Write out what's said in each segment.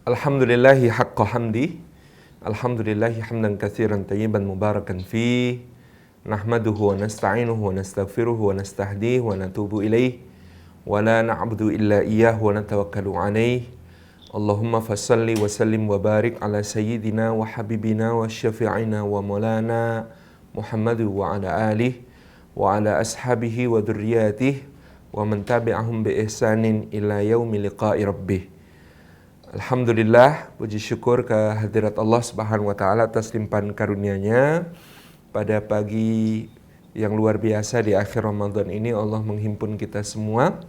Alhamdulillahi haqqa hamdi. Alhamdulillahi hamdan katsiran tayyiban mubarakan fih. Nahmaduhu wa nasta'inuhu wa nastaghfiruhu wa nastahdihi wa natubu ilaih. Wa la na'budu illa iyyah wa natawakkalu alaih. Allahumma fassalli wa sallim wa barik ala sayyidina wa habibina wa syafi'ina wa maulana Muhammadu wa ala alihi wa ala ashabihi wa dhurriyyatihi wa man tabi'ahum bi ihsanin ila yaumi liqa'i rabbih. Alhamdulillah, puji syukur kehadirat Allah Subhanahu wa taala atas limpahan karunia-Nya. Pada pagi yang luar biasa di akhir Ramadan ini Allah menghimpun kita semua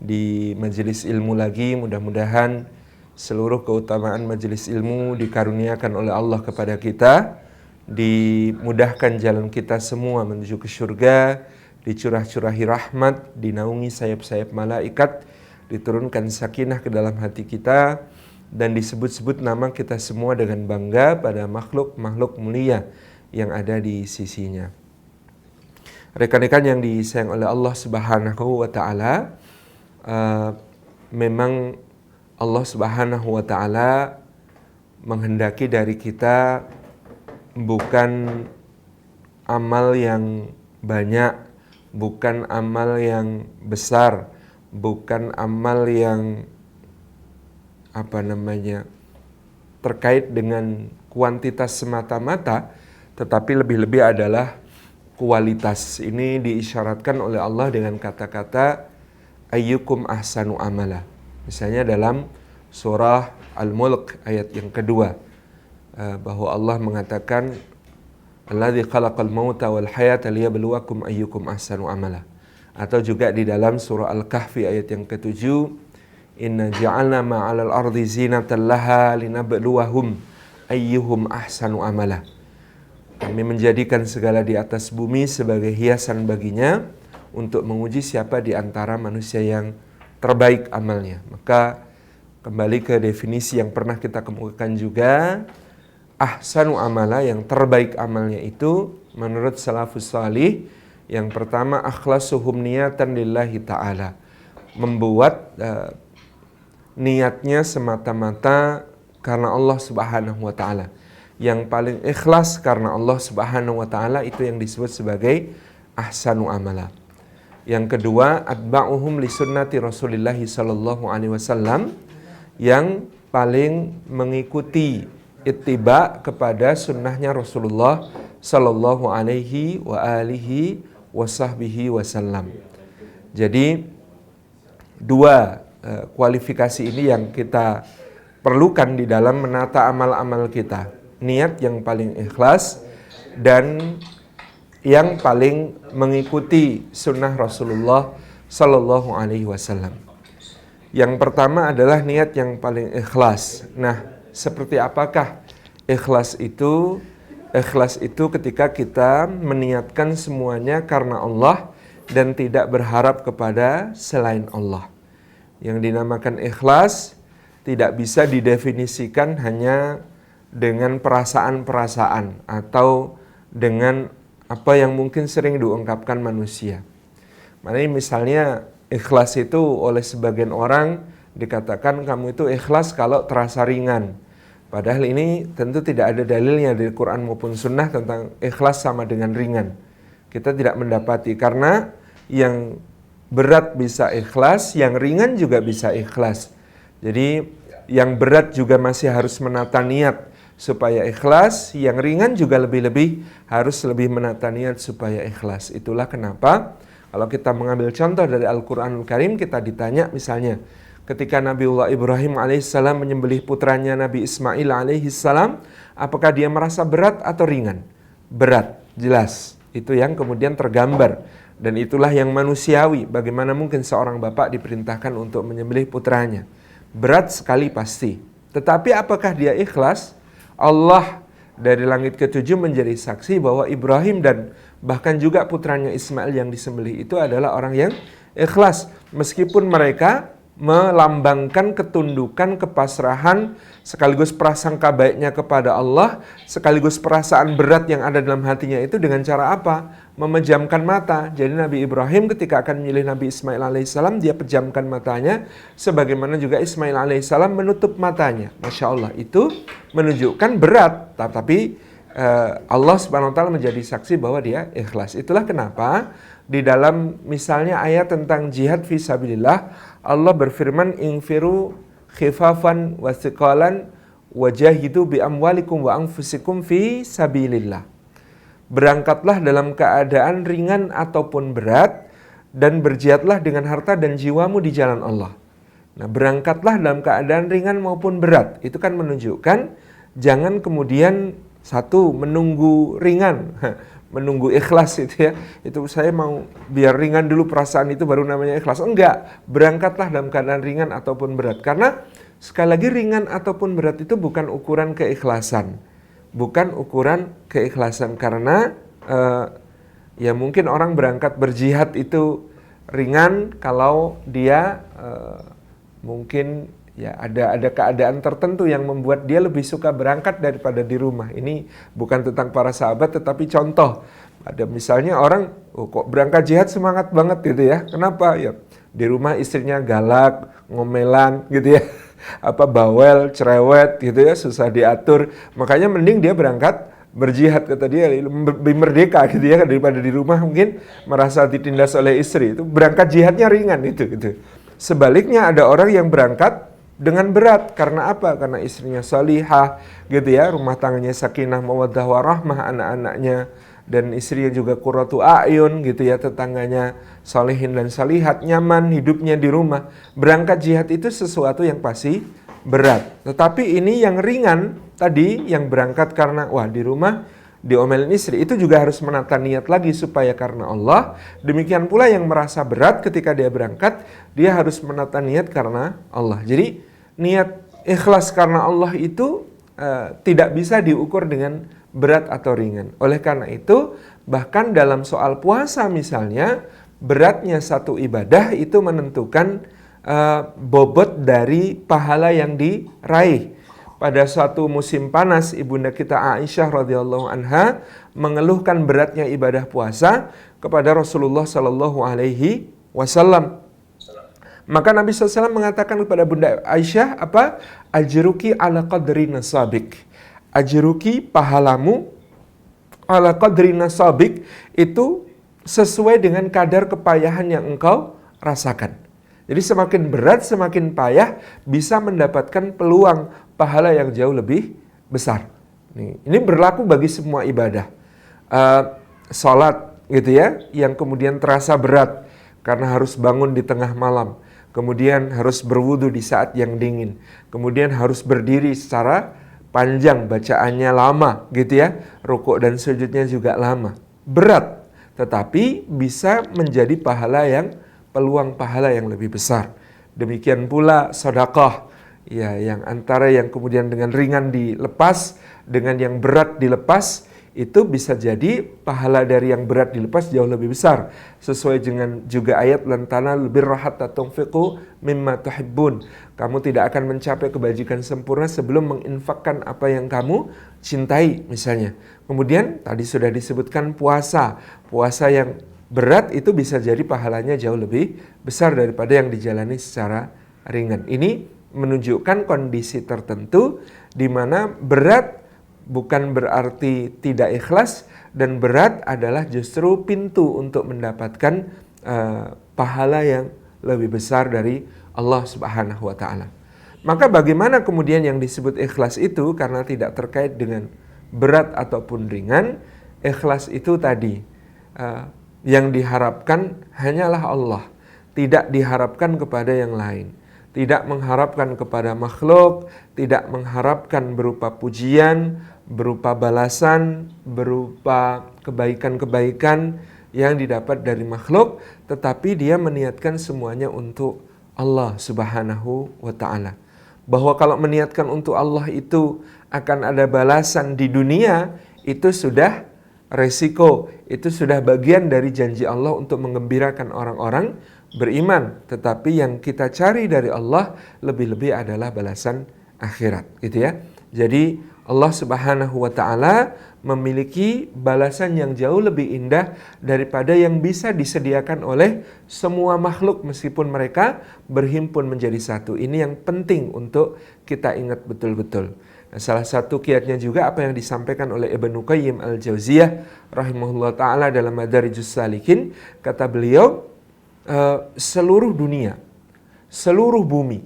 di majelis ilmu lagi. Mudah-mudahan seluruh keutamaan majelis ilmu dikaruniakan oleh Allah kepada kita, dimudahkan jalan kita semua menuju ke surga, dicurah-curahi rahmat, dinaungi sayap-sayap malaikat, diturunkan sakinah ke dalam hati kita, dan disebut-sebut nama kita semua dengan bangga pada makhluk-makhluk mulia yang ada di sisinya. Rekan-rekan yang disayang oleh Allah Subhanahu wa taala, memang Allah Subhanahu wa taala menghendaki dari kita bukan amal yang banyak, bukan amal yang besar, bukan amal yang terkait dengan kuantitas semata-mata, tetapi lebih-lebih adalah kualitas. Ini diisyaratkan oleh Allah dengan kata-kata ayyukum ahsanu amala. Misalnya dalam surah Al-Mulk ayat yang kedua, bahwa Allah mengatakan alladzi khalaqal mauta wal hayata liyabluwakum ayyukum ahsanu amala. Atau juga di dalam surah Al-Kahfi ayat yang ketujuh, inna ja'alna ma'alal ardi zinatan laha linabluwahum ayyuhum ahsanu amala. Kami menjadikan segala di atas bumi sebagai hiasan baginya untuk menguji siapa di antara manusia yang terbaik amalnya. Maka kembali ke definisi yang pernah kita kemukakan juga, ahsanu amala, yang terbaik amalnya itu menurut salafus salih, yang pertama akhlasuhum niyatan lillahi ta'ala, membuat niatnya semata-mata karena Allah Subhanahu wa taala. Yang paling ikhlas karena Allah Subhanahu wa taala itu yang disebut sebagai ahsanu amala. Yang kedua, atba'uhum li sunnati Rasulillah sallallahu alaihi wasallam, yang paling mengikuti ittiba kepada sunnahnya Rasulullah sallallahu alaihi wa alihi wasahbihi wasallam. Jadi dua kualifikasi ini yang kita perlukan di dalam menata amal-amal kita. Niat yang paling ikhlas dan yang paling mengikuti sunnah Rasulullah Sallallahu Alaihi Wasallam. Yang pertama adalah niat yang paling ikhlas. Nah, seperti apakah ikhlas itu? Ikhlas itu ketika kita meniatkan semuanya karena Allah dan tidak berharap kepada selain Allah. Yang dinamakan ikhlas tidak bisa didefinisikan hanya dengan perasaan-perasaan atau dengan apa yang mungkin sering diungkapkan manusia. Makanya misalnya ikhlas itu oleh sebagian orang dikatakan kamu itu ikhlas kalau terasa ringan. Padahal ini tentu tidak ada dalilnya dari Quran maupun Sunnah tentang ikhlas sama dengan ringan. Kita tidak mendapati, karena yang berat bisa ikhlas, yang ringan juga bisa ikhlas. Jadi yang berat juga masih harus menata niat supaya ikhlas, yang ringan juga lebih-lebih harus lebih menata niat supaya ikhlas. Itulah kenapa kalau kita mengambil contoh dari Al-Quranul Karim, kita ditanya misalnya ketika Nabiullah Ibrahim alaihissalam menyembelih putranya Nabi Ismail alaihissalam, apakah dia merasa berat atau ringan? Berat, jelas. Itu yang kemudian tergambar. Dan itulah yang manusiawi. Bagaimana mungkin seorang bapak diperintahkan untuk menyembelih putranya? Berat sekali pasti. Tetapi apakah dia ikhlas? Allah dari langit ketujuh menjadi saksi bahwa Ibrahim dan bahkan juga putranya Ismail yang disembelih itu adalah orang yang ikhlas. Meskipun mereka melambangkan ketundukan, kepasrahan, sekaligus prasangka baiknya kepada Allah, sekaligus perasaan berat yang ada dalam hatinya itu dengan cara apa? Memejamkan mata. Jadi Nabi Ibrahim ketika akan memilih Nabi Ismail alaihissalam, dia pejamkan matanya, sebagaimana juga Ismail alaihissalam menutup matanya. Masya Allah, itu menunjukkan berat, tapi Allah Subhanahu wa taala menjadi saksi bahwa dia ikhlas. Itulah kenapa di dalam misalnya ayat tentang jihad fi sabilillah, Allah berfirman infiru khifafan wa thiqalan wajahidu bi amwalikum wa anfusikum fi sabilillah. Berangkatlah dalam keadaan ringan ataupun berat dan berjihadlah dengan harta dan jiwamu di jalan Allah. Nah, berangkatlah dalam keadaan ringan maupun berat. Itu kan menunjukkan jangan kemudian satu menunggu ringan, menunggu ikhlas itu ya. Itu saya mau biar ringan dulu perasaan itu baru namanya ikhlas. Enggak, berangkatlah dalam keadaan ringan ataupun berat. Karena sekali lagi ringan ataupun berat itu bukan ukuran keikhlasan. Bukan ukuran keikhlasan karena ya mungkin orang berangkat berjihad itu ringan kalau dia mungkin ya ada keadaan tertentu yang membuat dia lebih suka berangkat daripada di rumah. Ini bukan tentang para sahabat tetapi contoh. Ada misalnya orang kok berangkat jihad semangat banget gitu ya. Kenapa? Ya di rumah istrinya galak, ngomelan gitu ya. Apa bawel, cerewet gitu ya, susah diatur. Makanya mending dia berangkat berjihad, kata dia, lebih merdeka gitu ya daripada di rumah mungkin merasa ditindas oleh istri. Itu berangkat jihadnya ringan itu gitu. Sebaliknya ada orang yang berangkat dengan berat. Karena apa? Karena istrinya salihah gitu ya, rumah tangganya sakinah mawaddah warahmah, anak-anaknya dan istrinya juga qurratu a'yun gitu ya, tetangganya salihin dan salihat, nyaman hidupnya di rumah. Berangkat jihad itu sesuatu yang pasti berat. Tetapi ini yang ringan tadi, yang berangkat karena wah di rumah diomelin istri, itu juga harus menata niat lagi supaya karena Allah. Demikian pula yang merasa berat ketika dia berangkat, dia harus menata niat karena Allah. Jadi niat ikhlas karena Allah itu tidak bisa diukur dengan berat atau ringan. Oleh karena itu, bahkan dalam soal puasa misalnya, beratnya satu ibadah itu menentukan bobot dari pahala yang diraih. Pada suatu musim panas, ibunda kita Aisyah radhiyallahu anha mengeluhkan beratnya ibadah puasa kepada Rasulullah sallallahu alaihi wasallam. Maka Nabi SAW mengatakan kepada Bunda Aisyah apa? Ajruki ala qadri nasabik. Ajruki, pahalamu, ala qadri nasabik, itu sesuai dengan kadar kepayahan yang engkau rasakan. Jadi semakin berat, semakin payah, bisa mendapatkan peluang pahala yang jauh lebih besar. Ini berlaku bagi semua ibadah. Salat gitu ya, yang kemudian terasa berat karena harus bangun di tengah malam. Kemudian harus berwudu di saat yang dingin. Kemudian harus berdiri secara panjang, bacaannya lama gitu ya. Rukuk dan sujudnya juga lama. Berat, tetapi bisa menjadi peluang pahala yang lebih besar. Demikian pula sedekah. Ya, yang antara yang kemudian dengan ringan dilepas, dengan yang berat dilepas, itu bisa jadi pahala dari yang berat dilepas jauh lebih besar. Sesuai dengan juga ayat lantana lebih rahat tunfiqu mimma tuhibbun. Kamu tidak akan mencapai kebajikan sempurna sebelum menginfakkan apa yang kamu cintai misalnya. Kemudian tadi sudah disebutkan puasa. Puasa yang berat itu bisa jadi pahalanya jauh lebih besar daripada yang dijalani secara ringan. Ini menunjukkan kondisi tertentu di mana berat bukan berarti tidak ikhlas, dan berat adalah justru pintu untuk mendapatkan pahala yang lebih besar dari Allah Subhanahu wa taala. Maka bagaimana kemudian yang disebut ikhlas itu? Karena tidak terkait dengan berat ataupun ringan. Ikhlas itu tadi yang diharapkan hanyalah Allah, tidak diharapkan kepada yang lain. Tidak mengharapkan kepada makhluk, tidak mengharapkan berupa pujian, berupa balasan, berupa kebaikan-kebaikan yang didapat dari makhluk, tetapi dia meniatkan semuanya untuk Allah Subhanahu wa ta'ala. Bahwa kalau meniatkan untuk Allah itu akan ada balasan di dunia, itu sudah resiko, itu sudah bagian dari janji Allah untuk menggembirakan orang-orang beriman, tetapi yang kita cari dari Allah lebih-lebih adalah balasan akhirat, gitu ya. Jadi Allah Subhanahu wa taala memiliki balasan yang jauh lebih indah daripada yang bisa disediakan oleh semua makhluk meskipun mereka berhimpun menjadi satu. Ini yang penting untuk kita ingat betul-betul. Nah, salah satu kiatnya juga apa yang disampaikan oleh Ibnu Qayyim al-Jauziyah rahimahullah ta'ala dalam Madarijus Salikin. Kata beliau, seluruh dunia, seluruh bumi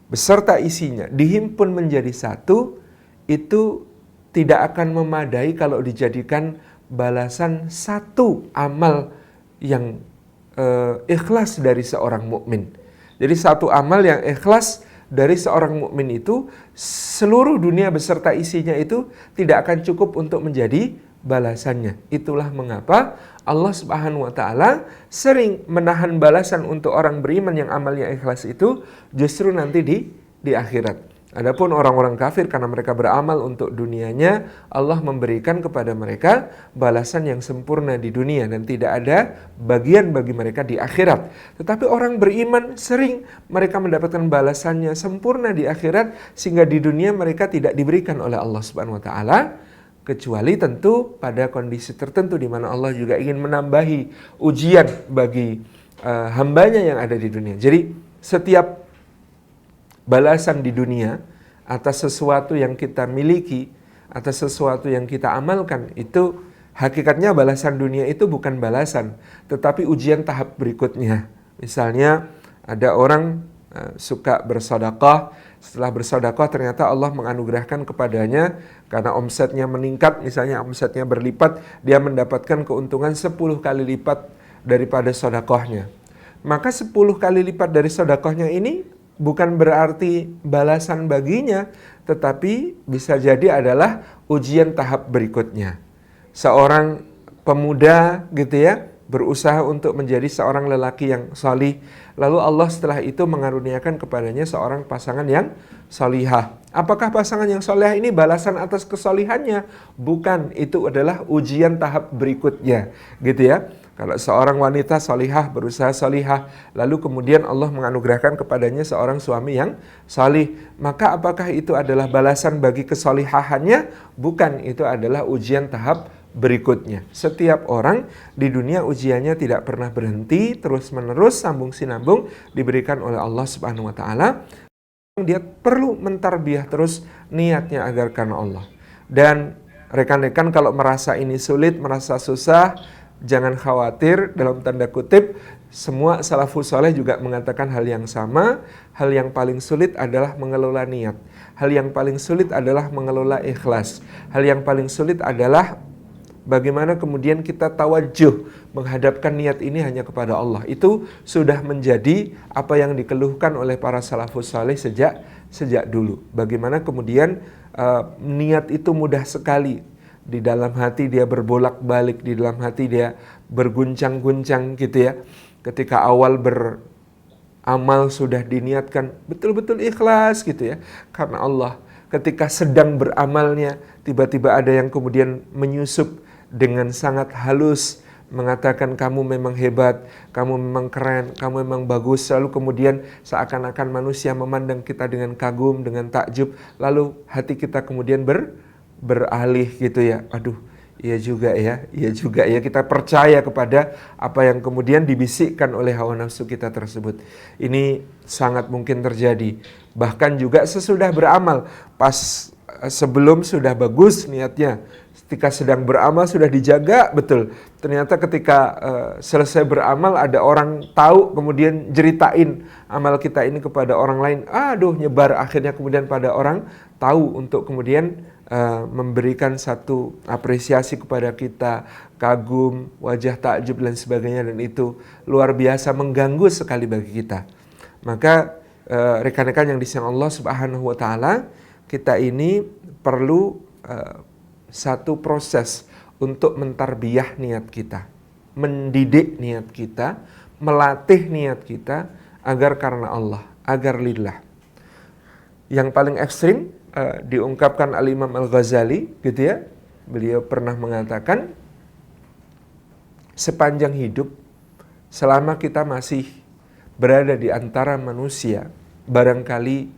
beserta isinya dihimpun menjadi satu, itu tidak akan memadai kalau dijadikan balasan satu amal yang ikhlas dari seorang mukmin. Jadi satu amal yang ikhlas dari seorang mukmin itu, seluruh dunia beserta isinya itu tidak akan cukup untuk menjadi balasannya. Itulah mengapa Allah Subhanahu wa taala sering menahan balasan untuk orang beriman yang amalnya ikhlas itu justru nanti di akhirat. Adapun orang-orang kafir karena mereka beramal untuk dunianya, Allah memberikan kepada mereka balasan yang sempurna di dunia dan tidak ada bagian bagi mereka di akhirat. Tetapi orang beriman sering mereka mendapatkan balasannya sempurna di akhirat sehingga di dunia mereka tidak diberikan oleh Allah Subhanahu wa taala, kecuali tentu pada kondisi tertentu di mana Allah juga ingin menambahi ujian bagi hambanya yang ada di dunia. Jadi setiap balasan di dunia atas sesuatu yang kita miliki, atas sesuatu yang kita amalkan, itu hakikatnya balasan dunia itu bukan balasan, tetapi ujian tahap berikutnya. Misalnya ada orang suka bersedekah, setelah bersedekah ternyata Allah menganugerahkan kepadanya karena omsetnya meningkat, misalnya omsetnya berlipat, dia mendapatkan keuntungan 10 kali lipat daripada sedekahnya. Maka 10 kali lipat dari sedekahnya ini bukan berarti balasan baginya, tetapi bisa jadi adalah ujian tahap berikutnya. Seorang pemuda gitu ya, berusaha untuk menjadi seorang lelaki yang salih, lalu Allah setelah itu mengaruniakan kepadanya seorang pasangan yang salihah. Apakah pasangan yang salihah ini balasan atas kesalihannya? Bukan, itu adalah ujian tahap berikutnya, gitu ya. Kalau seorang wanita salihah berusaha salihah, lalu kemudian Allah menganugerahkan kepadanya seorang suami yang salih, maka apakah itu adalah balasan bagi kesalihahannya? Bukan, itu adalah ujian tahap berikutnya. Setiap orang di dunia ujiannya tidak pernah berhenti, terus menerus sambung sinambung diberikan oleh Allah Subhanahu wa taala. Dia perlu mentarbiyah terus niatnya agar karena Allah. Dan rekan-rekan kalau merasa ini sulit, merasa susah, jangan khawatir, dalam tanda kutip, semua salafus saleh juga mengatakan hal yang sama. Hal yang paling sulit adalah mengelola niat. Hal yang paling sulit adalah mengelola ikhlas. Hal yang paling sulit adalah bagaimana kemudian kita tawajuh menghadapkan niat ini hanya kepada Allah. Itu sudah menjadi apa yang dikeluhkan oleh para salafus saleh sejak dulu. Bagaimana kemudian niat itu mudah sekali. Di dalam hati dia berbolak-balik, di dalam hati dia berguncang-guncang gitu ya. Ketika awal beramal sudah diniatkan betul-betul ikhlas gitu ya, karena Allah. Ketika sedang beramalnya, tiba-tiba ada yang kemudian menyusup dengan sangat halus, mengatakan kamu memang hebat, kamu memang keren, kamu memang bagus. Lalu kemudian seakan-akan manusia memandang kita dengan kagum, dengan takjub. Lalu hati kita kemudian beralih gitu ya, aduh iya juga ya, kita percaya kepada apa yang kemudian dibisikkan oleh hawa nafsu kita tersebut. Ini sangat mungkin terjadi, bahkan juga sesudah beramal, pas sebelum sudah bagus niatnya, ketika sedang beramal sudah dijaga betul, ternyata ketika selesai beramal ada orang tahu, kemudian jeritain amal kita ini kepada orang lain, aduh nyebar, akhirnya kemudian pada orang tahu untuk kemudian memberikan satu apresiasi kepada kita, kagum, wajah takjub dan sebagainya, dan itu luar biasa mengganggu sekali bagi kita. Maka rekan-rekan yang disayang Allah Subhanahu wa taala, kita ini perlu satu proses untuk mentarbiyah niat kita, mendidik niat kita, melatih niat kita agar karena Allah, agar lillah. Yang paling ekstrim diungkapkan Al-Imam Al-Ghazali gitu ya. Beliau pernah mengatakan, sepanjang hidup, selama kita masih berada di antara manusia, barangkali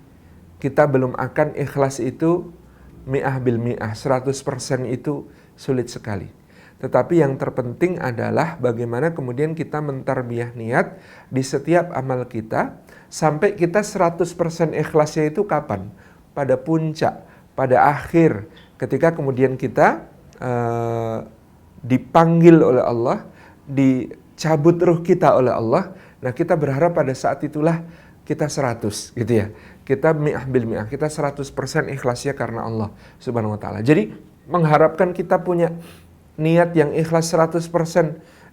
kita belum akan ikhlas itu mi'ah bil mi'ah, 100% itu sulit sekali. Tetapi yang terpenting adalah bagaimana kemudian kita mentarbiyah niat di setiap amal kita, sampai kita 100% ikhlasnya itu kapan? Pada puncak, pada akhir, ketika kemudian kita dipanggil oleh Allah, dicabut ruh kita oleh Allah. Nah, kita berharap pada saat itulah kita 100 gitu ya. Kita mi'ah bil mi'ah, kita 100% ikhlasnya karena Allah Subhanahu wa taala. Jadi mengharapkan kita punya niat yang ikhlas 100%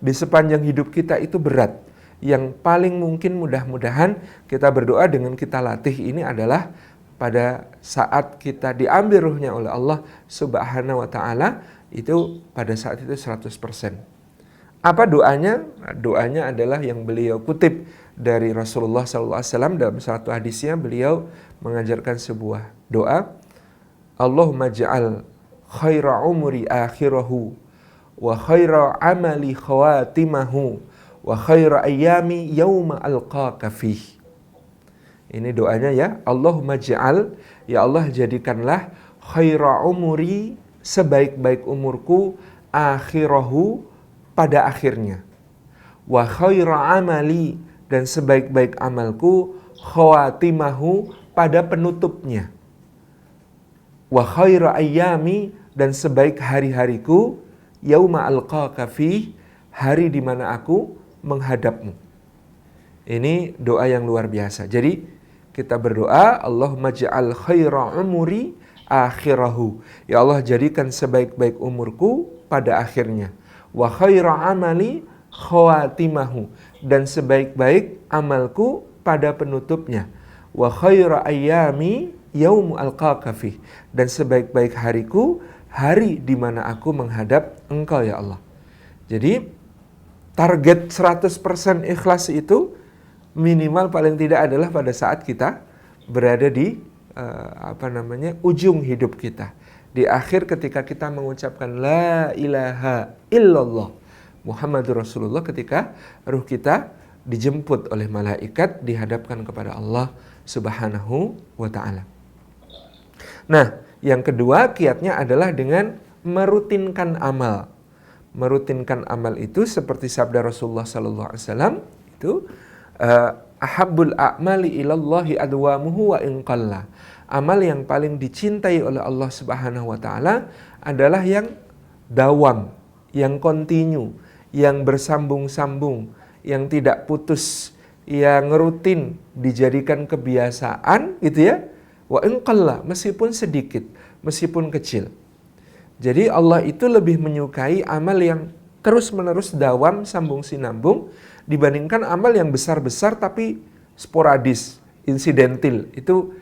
di sepanjang hidup kita itu berat. Yang paling mungkin mudah-mudahan kita berdoa dengan kita latih ini adalah pada saat kita diambil ruhnya oleh Allah Subhanahu wa taala, itu pada saat itu 100%. Apa doanya? Doanya adalah yang beliau kutip dari Rasulullah SAW dalam satu hadisnya. Beliau mengajarkan sebuah doa, Allahumma ja'al khaira umri akhirahu wa khaira amali khawatimahu wa khaira ayyami yawma alqaka fih. Ini doanya ya, Allahumma ja'al, ya Allah jadikanlah khaira umri, sebaik-baik umurku, akhirahu, pada akhirnya, wa khaira amali, dan sebaik-baik amalku, khawatimahu, pada penutupnya, wa khaira ayyami, dan sebaik hari-hariku, yauma alqaka fi, hari di mana aku menghadapmu. Ini doa yang luar biasa. Jadi kita berdoa, Allahumma ja'al khaira umuri akhirahu. Ya Allah, jadikan sebaik-baik umurku pada akhirnya. Wa khaira amali khawatimahu, dan sebaik-baik amalku pada penutupnya. Wa khaira ayyami yaumu alqaka fi, dan sebaik-baik hariku, hari di mana aku menghadap Engkau ya Allah. Jadi target 100% ikhlas itu minimal paling tidak adalah pada saat kita berada di ujung hidup kita. Di akhir ketika kita mengucapkan la ilaha illallah Muhammadur Rasulullah, ketika ruh kita dijemput oleh malaikat, dihadapkan kepada Allah Subhanahu wa ta'ala. Nah, yang kedua kiatnya adalah dengan merutinkan amal. Merutinkan amal itu seperti sabda Rasulullah SAW itu, ahabbul a'mali ilallahi adwamuhu wa in qalla. Amal yang paling dicintai oleh Allah Subhanahu wa taala adalah yang dawam, yang kontinu, yang bersambung-sambung, yang tidak putus, yang rutin dijadikan kebiasaan gitu ya. Wa in qalla, meskipun sedikit, meskipun kecil. Jadi Allah itu lebih menyukai amal yang terus-menerus dawam, sambung sinambung, dibandingkan amal yang besar-besar tapi sporadis, insidentil. Itu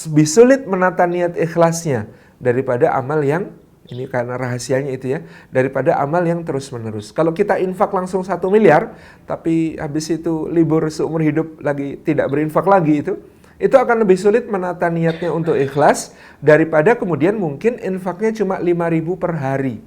lebih sulit menata niat ikhlasnya daripada amal yang, ini karena rahasianya itu ya, daripada amal yang terus-menerus. Kalau kita infak langsung 1 miliar, tapi habis itu libur seumur hidup lagi tidak berinfak lagi, itu akan lebih sulit menata niatnya untuk ikhlas daripada kemudian mungkin infaknya cuma 5.000 per hari.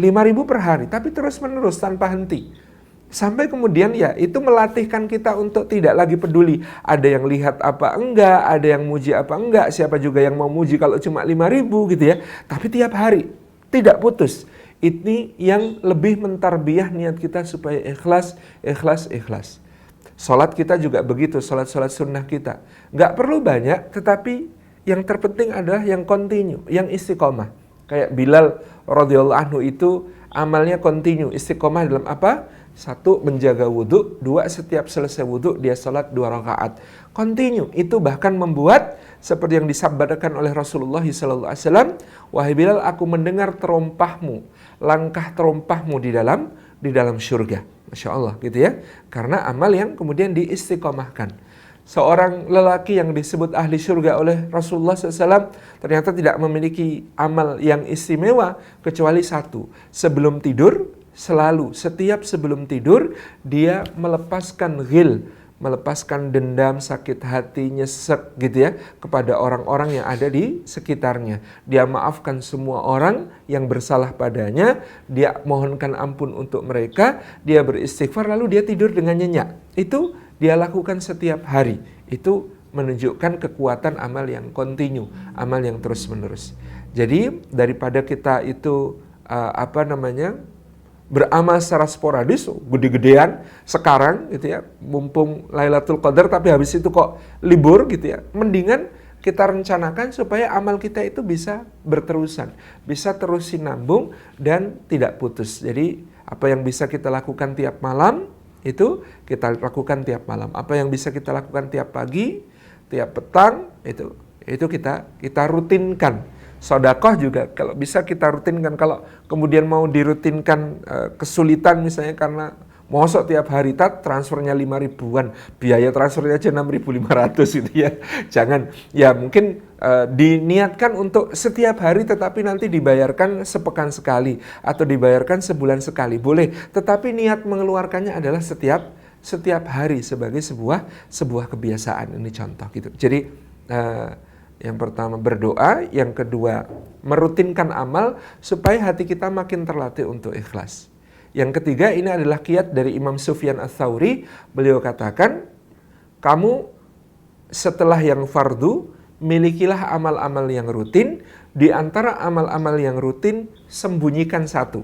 5.000 per hari, tapi terus-menerus tanpa henti. Sampai kemudian ya itu melatihkan kita untuk tidak lagi peduli ada yang lihat apa enggak, ada yang muji apa enggak, siapa juga yang mau muji kalau cuma 5.000 gitu ya. Tapi tiap hari, tidak putus. Ini yang lebih mentarbiyah niat kita supaya ikhlas, ikhlas, ikhlas. Salat kita juga begitu, salat-salat sunnah kita. Nggak perlu banyak, tetapi yang terpenting adalah yang kontinu, yang istiqomah. Kayak Bilal radhiyallahu anhu itu amalnya kontinu, istiqomah dalam apa? 1, menjaga wudhu. 2, setiap selesai wudhu dia salat 2 rakaat. Kontinu, itu bahkan membuat seperti yang disabdakan oleh Rasulullah SAW, wahai Bilal, aku mendengar terompahmu, langkah terompahmu di dalam syurga. Masya Allah gitu ya. Karena amal yang kemudian diistiqomahkan. Seorang lelaki yang disebut ahli syurga oleh Rasulullah SAW ternyata tidak memiliki amal yang istimewa kecuali 1. Sebelum tidur, selalu setiap sebelum tidur dia melepaskan ghil, melepaskan dendam, sakit hati, nyesek gitu ya kepada orang-orang yang ada di sekitarnya. Dia maafkan semua orang yang bersalah padanya, dia mohonkan ampun untuk mereka, dia beristighfar, lalu dia tidur dengan nyenyak. Itu dia lakukan setiap hari. Itu menunjukkan kekuatan amal yang kontinu, amal yang terus-menerus. Jadi daripada kita itu beramal secara sporadis, gede-gedean sekarang gitu ya, mumpung Lailatul Qadar tapi habis itu kok libur gitu ya. Mendingan kita rencanakan supaya amal kita itu bisa berterusan, bisa terus sinambung dan tidak putus. Jadi apa yang bisa kita lakukan tiap malam itu kita lakukan tiap malam. Apa yang bisa kita lakukan tiap pagi, tiap petang itu kita rutinkan. Sedekah juga kalau bisa kita rutinkan. Kalau kemudian mau dirutinkan kesulitan misalnya karena mosok tiap hari transfernya 5 ribuan, biaya transfernya aja 6.500 gitu ya. Jangan, ya mungkin diniatkan untuk setiap hari tetapi nanti dibayarkan sepekan sekali atau dibayarkan sebulan sekali. Boleh, tetapi niat mengeluarkannya adalah setiap hari sebagai sebuah kebiasaan. Ini contoh gitu. Jadi yang pertama berdoa, yang kedua merutinkan amal supaya hati kita makin terlatih untuk ikhlas. Yang ketiga ini adalah kiat dari Imam Sufyan Ats-Tsauri. Beliau katakan, kamu setelah yang fardu, milikilah amal-amal yang rutin. Di antara amal-amal yang rutin, sembunyikan satu.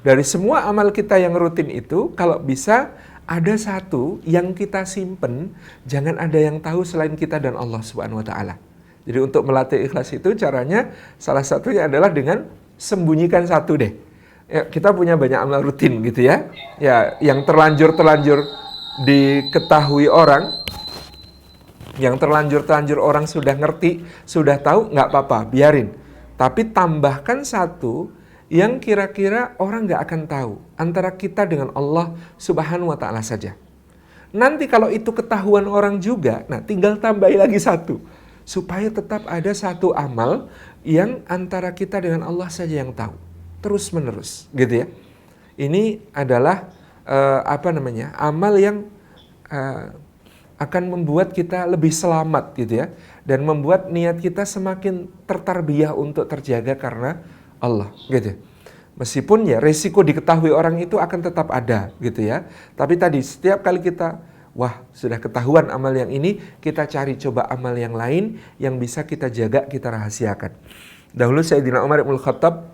Dari semua amal kita yang rutin itu, kalau bisa ada satu yang kita simpen, jangan ada yang tahu selain kita dan Allah Subhanahu wa taala. Jadi untuk melatih ikhlas itu caranya salah satunya adalah dengan sembunyikan satu deh. Ya, kita punya banyak amal rutin gitu ya. Ya, yang terlanjur diketahui orang, yang terlanjur orang sudah ngerti, sudah tahu, nggak apa-apa, biarin. Tapi tambahkan satu yang kira-kira orang nggak akan tahu, antara kita dengan Allah Subhanahu wa taala saja. Nanti kalau itu ketahuan orang juga, nah tinggal tambahi lagi satu. Supaya tetap ada satu amal yang antara kita dengan Allah saja yang tahu. Terus menerus gitu ya. Ini adalah amal yang akan membuat kita lebih selamat gitu ya. Dan membuat niat kita semakin tertarbiyah untuk terjaga karena Allah gitu. Meskipun ya resiko diketahui orang itu akan tetap ada gitu ya. Tapi tadi setiap kali kita sudah ketahuan amal yang ini, kita cari coba amal yang lain yang bisa kita jaga, kita rahasiakan. Dahulu Sayyidina Umar Ibn Khattab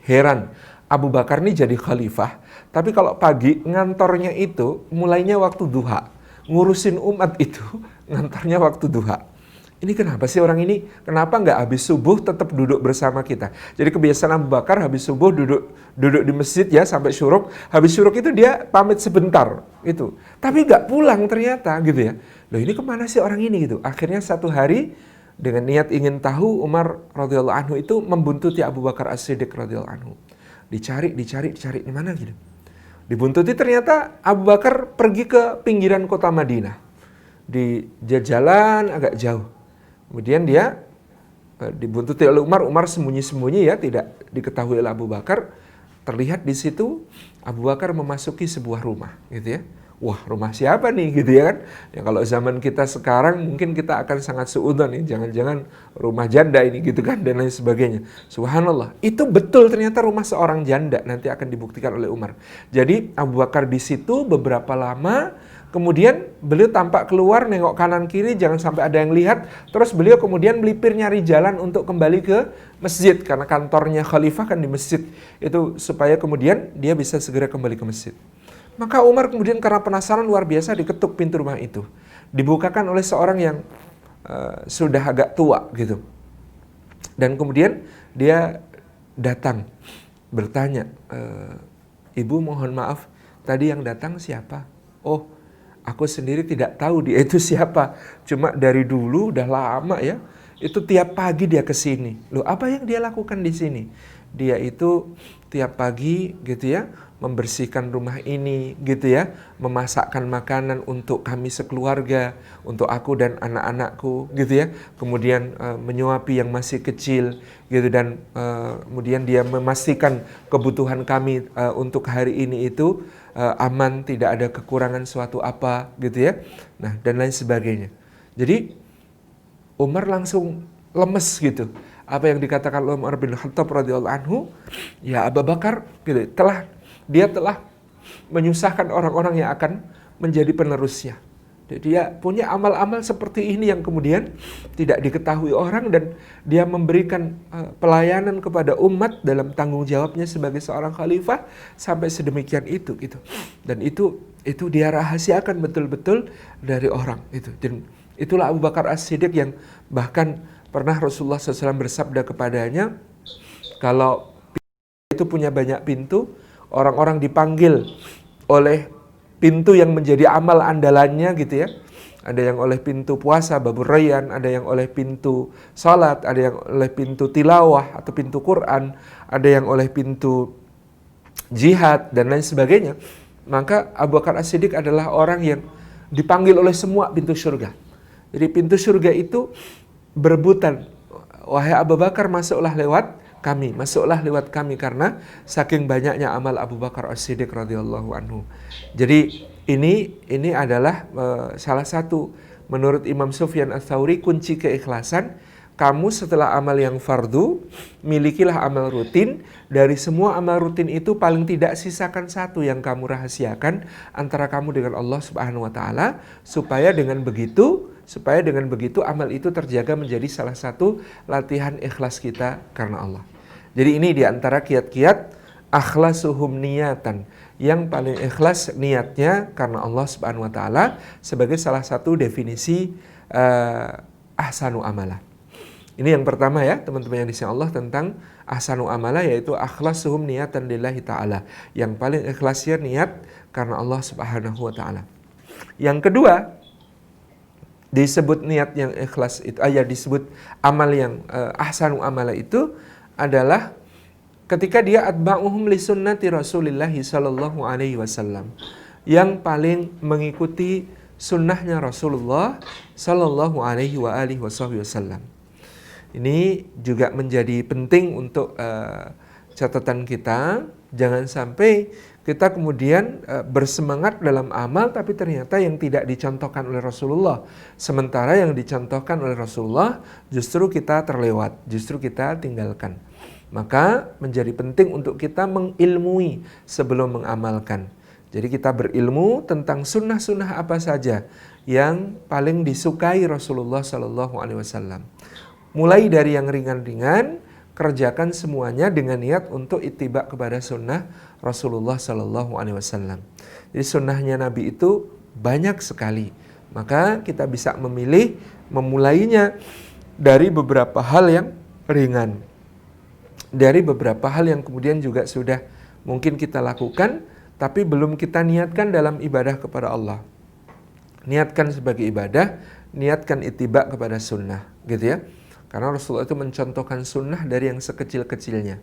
heran, Abu Bakar ini jadi khalifah, tapi kalau pagi ngantornya itu mulainya waktu duha. Ngurusin umat itu ngantornya waktu duha. Ini kenapa sih orang ini? Kenapa nggak habis subuh tetap duduk bersama kita? Jadi kebiasaan Abu Bakar habis subuh duduk di masjid ya sampai syuruk. Habis syuruk itu dia pamit sebentar itu. Tapi nggak pulang ternyata gitu ya. Loh ini kemana sih orang ini gitu? Akhirnya satu hari dengan niat ingin tahu, Umar radhiyallahu anhu itu membuntuti Abu Bakar As-Siddiq radhiyallahu anhu. Dicari di mana gitu. Dibuntuti ternyata Abu Bakar pergi ke pinggiran kota Madinah. Di jalan agak jauh. Kemudian dia dibuntuti oleh Umar sembunyi-sembunyi ya, tidak diketahui oleh Abu Bakar. Terlihat di situ Abu Bakar memasuki sebuah rumah gitu ya. Wah, rumah siapa nih gitu ya kan? Ya kalau zaman kita sekarang mungkin kita akan sangat suudzon nih, jangan-jangan rumah janda ini gitu kan dan lain sebagainya. Subhanallah, itu betul ternyata rumah seorang janda, nanti akan dibuktikan oleh Umar. Jadi Abu Bakar di situ beberapa lama. Kemudian beliau tampak keluar, nengok kanan kiri, jangan sampai ada yang lihat. Terus beliau kemudian melipir nyari jalan untuk kembali ke masjid. Karena kantornya khalifah kan di masjid. Itu supaya kemudian dia bisa segera kembali ke masjid. Maka Umar kemudian karena penasaran luar biasa diketuk pintu rumah itu. Dibukakan oleh seorang yang sudah agak tua gitu. Dan kemudian dia datang bertanya, Ibu mohon maaf, tadi yang datang siapa? Oh, aku sendiri tidak tahu dia itu siapa. Cuma dari dulu udah lama ya. Itu tiap pagi dia ke sini. Loh, apa yang dia lakukan di sini? Dia itu tiap pagi gitu ya, membersihkan rumah ini gitu ya, memasakkan makanan untuk kami sekeluarga, untuk aku dan anak-anakku gitu ya. Kemudian menyuapi yang masih kecil gitu dan kemudian dia memastikan kebutuhan kami untuk hari ini itu aman, tidak ada kekurangan suatu apa gitu ya. Nah, dan lain sebagainya. Jadi Umar langsung lemes gitu. Apa yang dikatakan Umar bin Khattab radhiyallahu anhu, ya Abu Bakar gitu, dia telah menyusahkan orang-orang yang akan menjadi penerusnya. Jadi dia punya amal-amal seperti ini yang kemudian tidak diketahui orang, dan dia memberikan pelayanan kepada umat dalam tanggung jawabnya sebagai seorang khalifah sampai sedemikian itu gitu. Dan itu dia rahasiakan betul-betul dari orang itu. Dan itulah Abu Bakar As-Siddiq yang bahkan pernah Rasulullah SAW bersabda kepadanya, kalau itu punya banyak pintu, orang-orang dipanggil oleh pintu yang menjadi amal andalannya gitu ya. Ada yang oleh pintu puasa, babur rayyan, ada yang oleh pintu salat, ada yang oleh pintu tilawah atau pintu Quran, ada yang oleh pintu jihad dan lain sebagainya. Maka Abu Bakar As-Siddiq adalah orang yang dipanggil oleh semua pintu surga. Jadi pintu surga itu berebutan, wahai Abu Bakar, masuklah lewat kami, karena saking banyaknya amal Abu Bakar As-Siddiq radhiyallahu anhu. Jadi ini adalah salah satu menurut Imam Sufyan Ats-Tsauri kunci keikhlasan. Kamu setelah amal yang fardu, milikilah amal rutin. Dari semua amal rutin itu paling tidak sisakan satu yang kamu rahasiakan antara kamu dengan Allah Subhanahu wa taala, supaya dengan begitu amal itu terjaga menjadi salah satu latihan ikhlas kita karena Allah. Jadi ini diantara kiat-kiat akhlasuhum niyatan, yang paling ikhlas niatnya karena Allah Subhanahu wa taala, sebagai salah satu definisi ahsanu amalah. Ini yang pertama ya teman-teman yang disayang Allah tentang ahsanu amalah, yaitu akhlasuhum niyatan lillahi ta'ala, yang paling ikhlasnya niat karena Allah Subhanahu wa taala. Yang kedua, disebut niat yang ikhlas itu, disebut amal yang ahsanu amalah itu adalah ketika dia atba'uhum li sunnati Rasulillahi sallallahu alaihi wasallam, yang paling mengikuti sunnahnya Rasulullah sallallahu alaihi wasallam. Ini juga menjadi penting untuk catatan kita. Jangan sampai kita kemudian bersemangat dalam amal tapi ternyata yang tidak dicontohkan oleh Rasulullah, sementara yang dicontohkan oleh Rasulullah justru kita terlewat, justru kita tinggalkan. Maka menjadi penting untuk kita mengilmui sebelum mengamalkan. Jadi kita berilmu tentang sunnah-sunnah apa saja yang paling disukai Rasulullah Sallallahu Alaihi Wasallam. Mulai dari yang ringan-ringan, kerjakan semuanya dengan niat untuk ittiba kepada sunnah Rasulullah Sallallahu Alaihi Wasallam. Jadi sunnahnya Nabi itu banyak sekali. Maka kita bisa memilih memulainya dari beberapa hal yang ringan, dari beberapa hal yang kemudian juga sudah mungkin kita lakukan tapi belum kita niatkan dalam ibadah kepada Allah. Niatkan sebagai ibadah, niatkan ittiba kepada sunnah, gitu ya. Karena Rasulullah itu mencontohkan sunnah dari yang sekecil-kecilnya.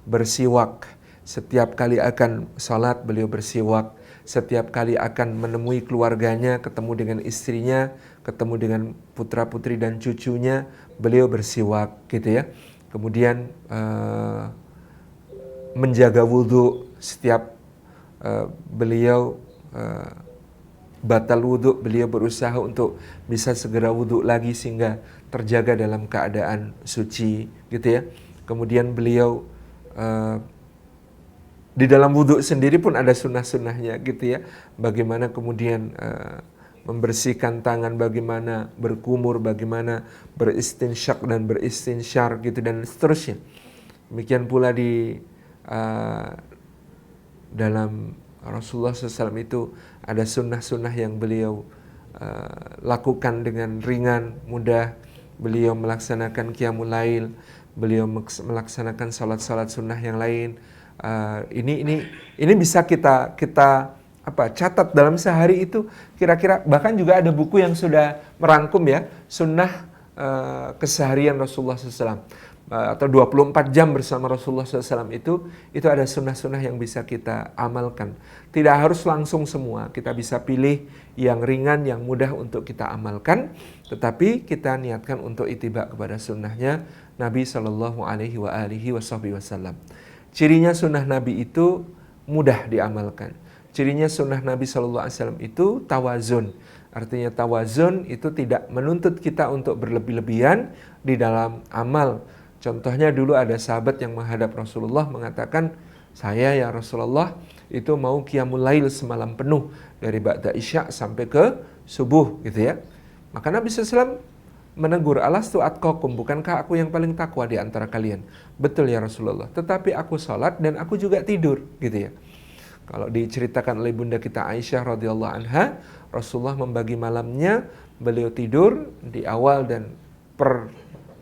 Bersiwak, setiap kali akan salat beliau bersiwak, setiap kali akan menemui keluarganya, ketemu dengan istrinya, ketemu dengan putra-putri dan cucunya, beliau bersiwak, gitu ya. Kemudian menjaga wudhu, setiap beliau batal wudhu, beliau berusaha untuk bisa segera wudhu lagi sehingga terjaga dalam keadaan suci, gitu ya. Kemudian beliau di dalam wudhu sendiri pun ada sunnah-sunnahnya, gitu ya. Bagaimana kemudian membersihkan tangan, bagaimana berkumur, bagaimana beristinsyak dan beristinsyar, gitu, dan seterusnya. Demikian pula di dalam Rasulullah SAW itu ada sunnah-sunnah yang beliau lakukan dengan ringan, mudah. Beliau melaksanakan qiyamul lail, beliau melaksanakan salat-salat sunnah yang lain. Ini bisa kita catat dalam sehari itu kira-kira, bahkan juga ada buku yang sudah merangkum ya sunnah keseharian Rasulullah SAW, atau 24 jam bersama Rasulullah SAW itu ada sunnah-sunnah yang bisa kita amalkan. Tidak harus langsung semua, kita bisa pilih yang ringan, yang mudah untuk kita amalkan, tetapi kita niatkan untuk ittiba kepada sunnahnya Nabi Sallallahu Alaihi Wasallam. Cirinya sunnah Nabi itu mudah diamalkan. Cirinya sunnah Nabi Sallallahu Alaihi Wasallam itu tawazun. Artinya tawazun itu tidak menuntut kita untuk berlebih-lebihan di dalam amal. Contohnya dulu ada sahabat yang menghadap Rasulullah mengatakan, saya ya Rasulullah itu mau qiyamul lail semalam penuh dari ba'da isya sampai ke subuh gitu ya. Maka Nabi SAW menegur, alastu atqakum, bukankah aku yang paling takwa di antara kalian? Betul ya Rasulullah, tetapi aku sholat dan aku juga tidur gitu ya. Kalau diceritakan oleh bunda kita Aisyah radhiyallahu anha, Rasulullah membagi malamnya, beliau tidur di awal dan per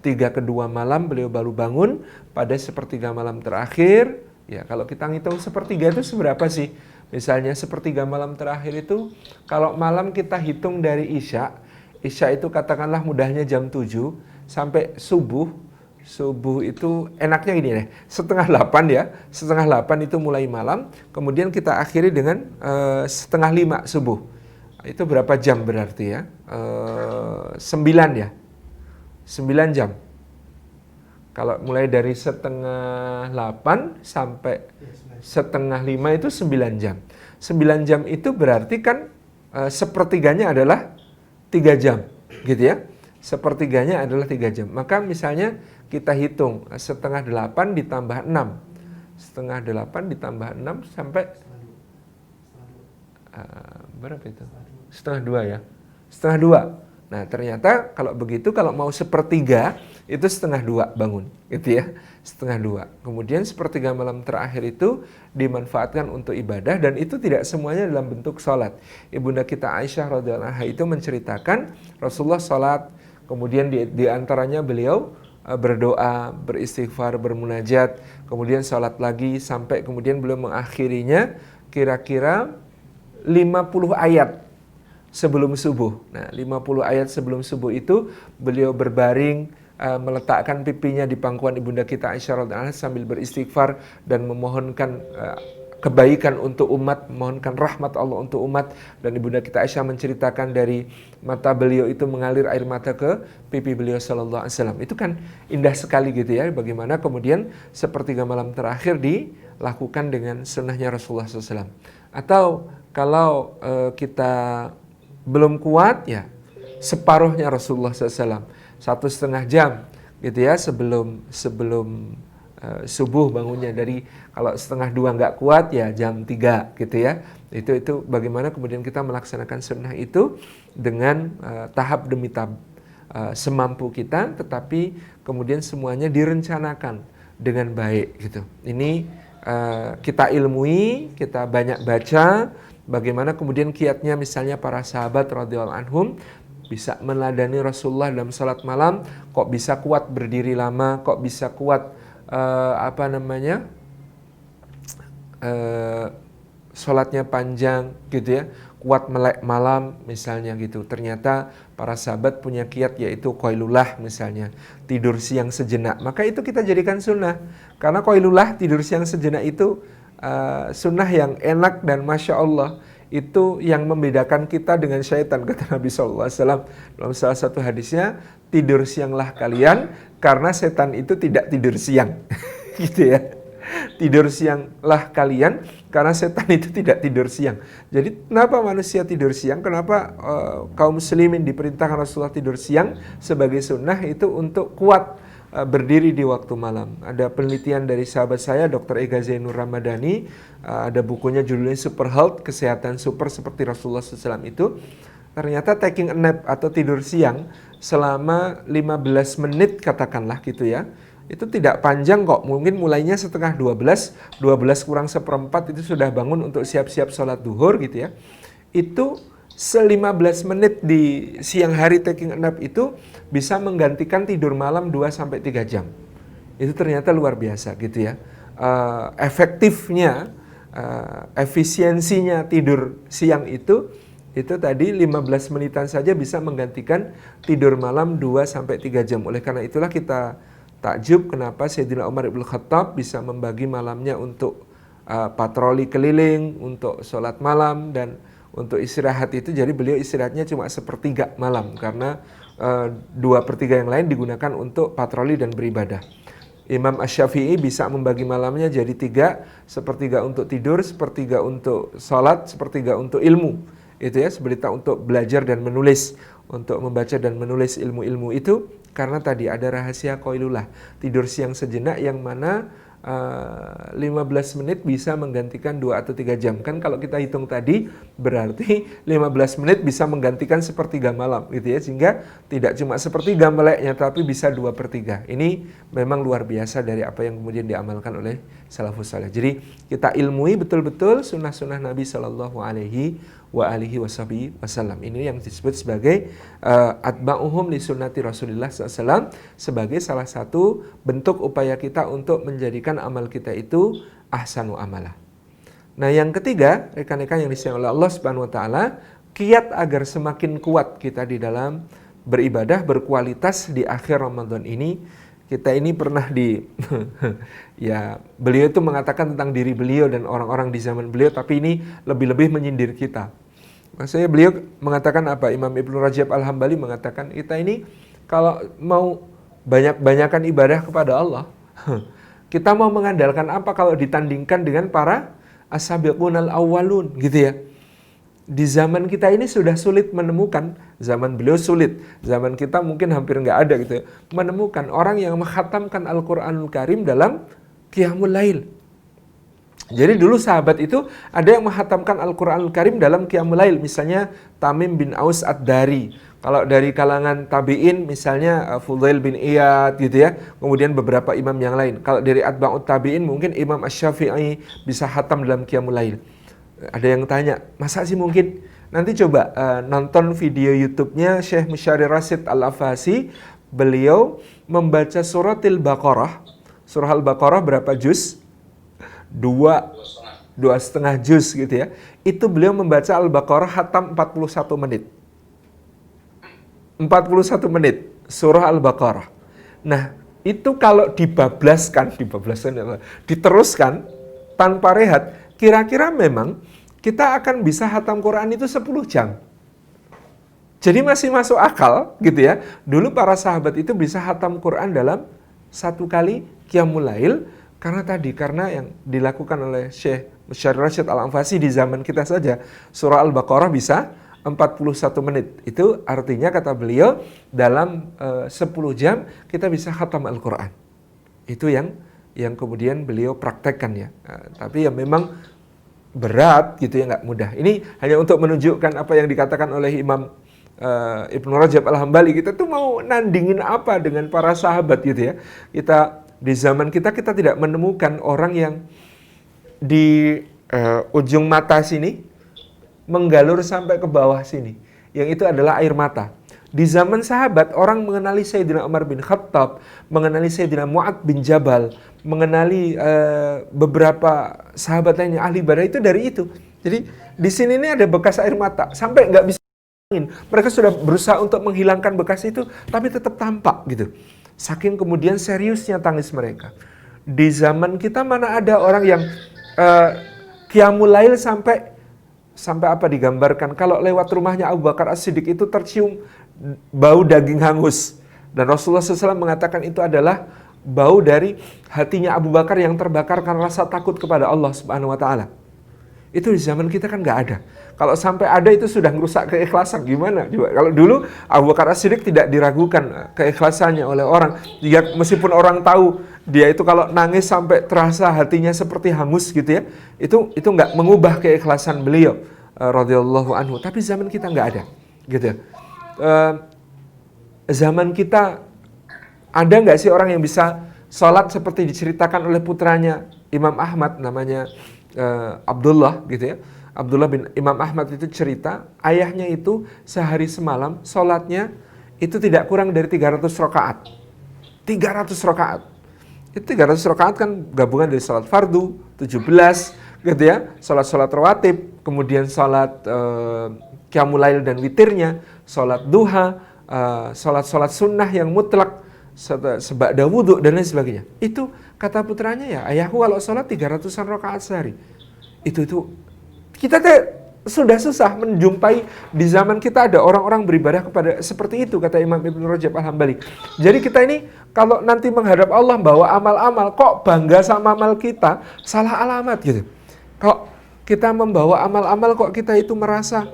3 kedua malam beliau baru bangun pada sepertiga malam terakhir. Ya, kalau kita ngitung sepertiga itu seberapa sih? Misalnya sepertiga malam terakhir itu, kalau malam kita hitung dari Isya itu katakanlah mudahnya jam 7 sampai subuh. Subuh itu enaknya gini deh, setengah 8 ya, setengah 8 itu mulai malam, kemudian kita akhiri dengan setengah 5 subuh. Itu berapa jam berarti ya? 9 ya, 9 jam. Kalau mulai dari setengah 8 sampai setengah 5 itu 9 jam. 9 jam itu berarti kan sepertiganya adalah 3 jam, gitu ya. Sepertiganya adalah 3 jam. Maka misalnya kita hitung setengah 8 ditambah 6. Setengah 8 ditambah 6 sampai berapa itu? Setengah 2 ya. Setengah 2. Nah ternyata kalau begitu, kalau mau sepertiga itu setengah 2 bangun, gitu ya. Setengah 2. Kemudian sepertiga malam terakhir itu dimanfaatkan untuk ibadah, dan itu tidak semuanya dalam bentuk sholat. Ibunda kita Aisyah radhiyallahu anha itu menceritakan Rasulullah sholat, kemudian di antaranya beliau berdoa, beristighfar, bermunajat, kemudian sholat lagi, sampai kemudian beliau mengakhirinya kira-kira 50 ayat sebelum subuh. Nah, 50 ayat sebelum subuh itu beliau berbaring, meletakkan pipinya di pangkuan ibunda kita Aisyah radhiyallahu anha sambil beristighfar dan memohonkan kebaikan untuk umat, memohonkan rahmat Allah untuk umat. Dan ibunda kita Aisyah menceritakan dari mata beliau itu mengalir air mata ke pipi beliau sallallahu alaihi wasallam. Itu kan indah sekali gitu ya, bagaimana kemudian sepertiga malam terakhir dilakukan dengan sunnahnya Rasulullah SAW. Atau kalau kita belum kuat ya, separuhnya Rasulullah SAW, 1,5 jam gitu ya sebelum subuh bangunnya. Dari kalau setengah 2 nggak kuat ya jam 3 gitu ya. Itu bagaimana kemudian kita melaksanakan sunnah itu dengan tahap demi tahap, semampu kita, tetapi kemudian semuanya direncanakan dengan baik gitu. Ini kita ilmui, kita banyak baca bagaimana kemudian kiatnya misalnya para sahabat radhiyallahu anhum bisa meneladani Rasulullah dalam salat malam, kok bisa kuat berdiri lama, kok bisa kuat sholatnya panjang gitu ya, kuat melek malam misalnya gitu. Ternyata para sahabat punya kiat, yaitu qailullah misalnya, tidur siang sejenak. Maka itu kita jadikan sunnah, karena qailullah, tidur siang sejenak itu sunnah yang enak, dan Masya Allah itu yang membedakan kita dengan syaitan, kata Nabi SAW dalam salah satu hadisnya, tidur sianglah kalian karena setan itu tidak tidur siang. Gitu ya, tidur sianglah kalian karena setan itu tidak tidur siang. Jadi kenapa manusia tidur siang, kenapa kaum muslimin diperintahkan Rasulullah tidur siang sebagai sunnah, itu untuk kuat berdiri di waktu malam. Ada penelitian dari sahabat saya, Dr. Ega Zainur Ramadhani, ada bukunya judulnya Super Health, kesehatan super seperti Rasulullah SAW itu. Ternyata taking a nap atau tidur siang selama 15 menit katakanlah gitu ya, itu tidak panjang kok. Mungkin mulainya setengah 12 kurang seperempat itu sudah bangun untuk siap-siap sholat duhur gitu ya. Itu 15 menit di siang hari taking a nap itu bisa menggantikan tidur malam 2-3 jam. Itu ternyata luar biasa gitu ya. Efektifnya, efisiensinya tidur siang itu tadi 15 menitan saja bisa menggantikan tidur malam 2-3 jam. Oleh karena itulah kita takjub kenapa Sayyidina Umar Ibn Khattab bisa membagi malamnya untuk patroli keliling, untuk sholat malam, dan untuk istirahat itu. Jadi beliau istirahatnya cuma sepertiga malam, karena 2/3 yang lain digunakan untuk patroli dan beribadah. Imam Asy-Syafi'i bisa membagi malamnya jadi 3, sepertiga untuk tidur, sepertiga untuk sholat, sepertiga untuk ilmu. Itu ya, sepertiga untuk belajar dan menulis, untuk membaca dan menulis ilmu-ilmu itu. Karena tadi ada rahasia qailullah, tidur siang sejenak, yang mana 15 menit bisa menggantikan 2 atau 3 jam. Kan kalau kita hitung tadi berarti 15 menit bisa menggantikan sepertiga malam gitu ya. Sehingga tidak cuma sepertiga meleknya tapi bisa 2/3. Ini memang luar biasa dari apa yang kemudian diamalkan oleh salafus saleh. Jadi kita ilmui betul-betul sunnah-sunnah Nabi Shallallahu Alaihi Wasallam. Ini yang disebut sebagai atba'uhum li sunnati Rasulillah SAW, sebagai salah satu bentuk upaya kita untuk menjadikan amal kita itu ahsanu amalah. Nah, yang ketiga, rekan-rekan yang disayang oleh Allah Subhanahu wa taala, kiat agar semakin kuat kita di dalam beribadah berkualitas di akhir Ramadan ini. Kita ini pernah ya, beliau itu mengatakan tentang diri beliau dan orang-orang di zaman beliau, tapi ini lebih-lebih menyindir kita. Maksudnya beliau mengatakan apa? Imam Ibnu Rajab Al-Hambali mengatakan, kita ini kalau mau banyak-banyakan ibadah kepada Allah, kita mau mengandalkan apa kalau ditandingkan dengan para as-sabiqunal awwalun gitu ya. Di zaman kita ini sudah sulit menemukan, zaman beliau sulit, zaman kita mungkin hampir nggak ada gitu ya, menemukan orang yang menghatamkan Al-Quranul Karim dalam Qiyamul Lail. Jadi dulu sahabat itu ada yang menghatamkan Al-Quranul Karim dalam Qiyamul Lail, misalnya Tamim bin Aus Ad-Dari. Kalau dari kalangan tabi'in misalnya Fudail bin Iyad gitu ya, kemudian beberapa imam yang lain. Kalau dari atba'ut tabi'in mungkin Imam Asy-Syafi'i bisa hatam dalam Qiyamul Lail. Ada yang tanya, masa sih mungkin? Nanti coba nonton video YouTube-nya Syekh Musyari Rasyid Al-Afasi. Beliau membaca surah Al-Baqarah. Surah Al-Baqarah berapa juz? 2,5 juz gitu ya. Itu beliau membaca Al-Baqarah hatam 41 menit. 41 menit surah Al-Baqarah. Nah, itu kalau diteruskan tanpa rehat, kira-kira memang kita akan bisa hatam Quran itu 10 jam. Jadi masih masuk akal gitu ya. Dulu para sahabat itu bisa hatam Quran dalam satu kali Qiyamul Lail, karena yang dilakukan oleh Syekh Musyari Rasyid Al-Anfasi di zaman kita saja, surah Al-Baqarah bisa 41 menit. Itu artinya kata beliau dalam 10 jam kita bisa khatam Al-Quran. Itu yang kemudian beliau praktekkan ya. Tapi ya memang berat gitu ya, nggak mudah. Ini hanya untuk menunjukkan apa yang dikatakan oleh Imam Ibnu Rajab Al-Hambali. Kita tuh mau nandingin apa dengan para sahabat gitu ya. Kita di zaman kita tidak menemukan orang yang di ujung mata sini menggalur sampai ke bawah sini, yang itu adalah air mata. Di zaman sahabat, orang mengenali Sayyidina Umar bin Khattab, mengenali Sayyidina Mu'ad bin Jabal, mengenali beberapa sahabat lainnya ahli ibadah itu dari itu. Jadi di sini ini ada bekas air mata sampai nggak bisa angin. Mereka sudah berusaha untuk menghilangkan bekas itu, tapi tetap tampak gitu. Saking kemudian seriusnya tangis mereka. Di zaman kita mana ada orang yang Qiyamul Lail sampai apa digambarkan, kalau lewat rumahnya Abu Bakar As-Siddiq itu tercium bau daging hangus. Dan Rasulullah SAW mengatakan itu adalah bau dari hatinya Abu Bakar yang terbakar karena rasa takut kepada Allah Subhanahu wa taala. Itu di zaman kita kan nggak ada. Kalau sampai ada itu sudah merusak keikhlasan. Gimana? Juga kalau dulu Abu Bakar As-Siddiq tidak diragukan keikhlasannya oleh orang. Jika meskipun orang tahu dia itu kalau nangis sampai terasa hatinya seperti hangus gitu ya, itu nggak mengubah keikhlasan beliau radhiyallahu anhu. Tapi zaman kita nggak ada, gitu. Zaman kita ada nggak sih orang yang bisa sholat seperti diceritakan oleh putranya Imam Ahmad, namanya Abdullah gitu ya. Abdullah bin Imam Ahmad itu cerita, ayahnya itu sehari semalam sholatnya itu tidak kurang dari 300 rakaat. 300 rakaat. Itu 300 rakaat kan gabungan dari sholat fardu, 17 gitu ya, sholat rawatib, kemudian sholat qiyamul lail dan witirnya, sholat duha, sholat sunnah yang mutlak, seba'da wudhu dan lain sebagainya. Itu kata putranya, ya ayahku kalau sholat 300-an rakaat sehari. Itu kita sudah susah menjumpai di zaman kita ada orang-orang beribadah kepada seperti itu, kata Imam Ibnu Rajab Al-Hambali. Jadi kita ini kalau nanti menghadap Allah bawa amal-amal, kok bangga sama amal kita, salah alamat gitu. Kok kita membawa amal-amal, kok kita itu merasa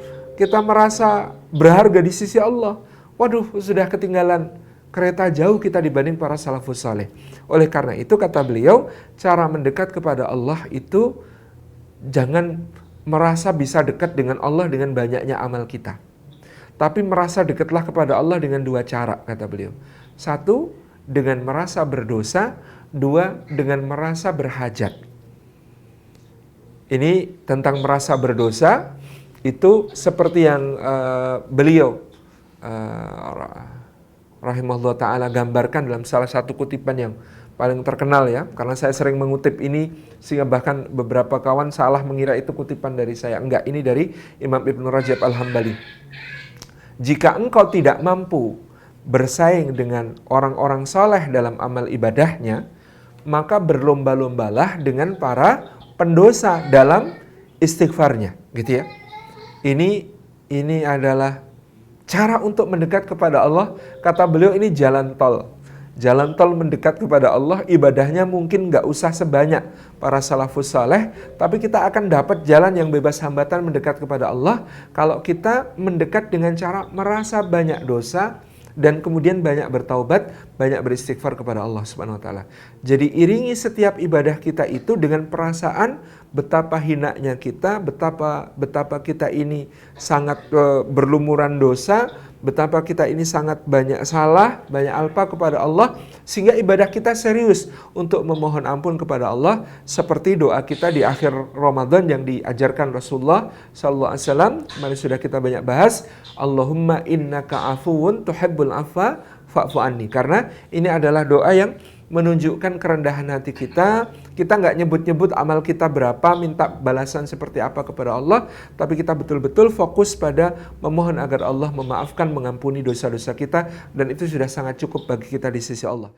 berharga di sisi Allah. Waduh, sudah ketinggalan kereta jauh kita dibanding para salafus saleh. Oleh karena itu kata beliau, cara mendekat kepada Allah itu jangan merasa bisa dekat dengan Allah dengan banyaknya amal kita. Tapi merasa dekatlah kepada Allah dengan dua cara, kata beliau. Satu, dengan merasa berdosa. Dua, dengan merasa berhajat. Ini tentang merasa berdosa, itu seperti yang beliau rahimahullah ta'ala gambarkan dalam salah satu kutipan yang paling terkenal ya. Karena saya sering mengutip ini, sehingga bahkan beberapa kawan salah mengira itu kutipan dari saya. Enggak, ini dari Imam Ibn Rajab Al-Hambali. Jika engkau tidak mampu bersaing dengan orang-orang saleh dalam amal ibadahnya, maka berlomba-lombalah dengan para pendosa dalam istighfarnya, gitu ya. Ini adalah cara untuk mendekat kepada Allah. Kata beliau, ini jalan tol. Jalan tol mendekat kepada Allah, ibadahnya mungkin nggak usah sebanyak para salafus saleh, tapi kita akan dapat jalan yang bebas hambatan mendekat kepada Allah kalau kita mendekat dengan cara merasa banyak dosa dan kemudian banyak bertaubat, banyak beristighfar kepada Allah Subhanahu wa taala. Jadi iringi setiap ibadah kita itu dengan perasaan betapa hinanya kita, betapa kita ini sangat berlumuran dosa, betapa kita ini sangat banyak salah, banyak alpa kepada Allah, sehingga ibadah kita serius untuk memohon ampun kepada Allah, seperti doa kita di akhir Ramadan yang diajarkan Rasulullah SAW. Mari sudah kita banyak bahas, Allahumma innaka afuwun tuhibbul afwa fa'fu anni. Karena ini adalah doa yang menunjukkan kerendahan hati kita. Kita nggak nyebut-nyebut amal kita berapa, minta balasan seperti apa kepada Allah, tapi kita betul-betul fokus pada memohon agar Allah memaafkan, mengampuni dosa-dosa kita, dan itu sudah sangat cukup bagi kita di sisi Allah.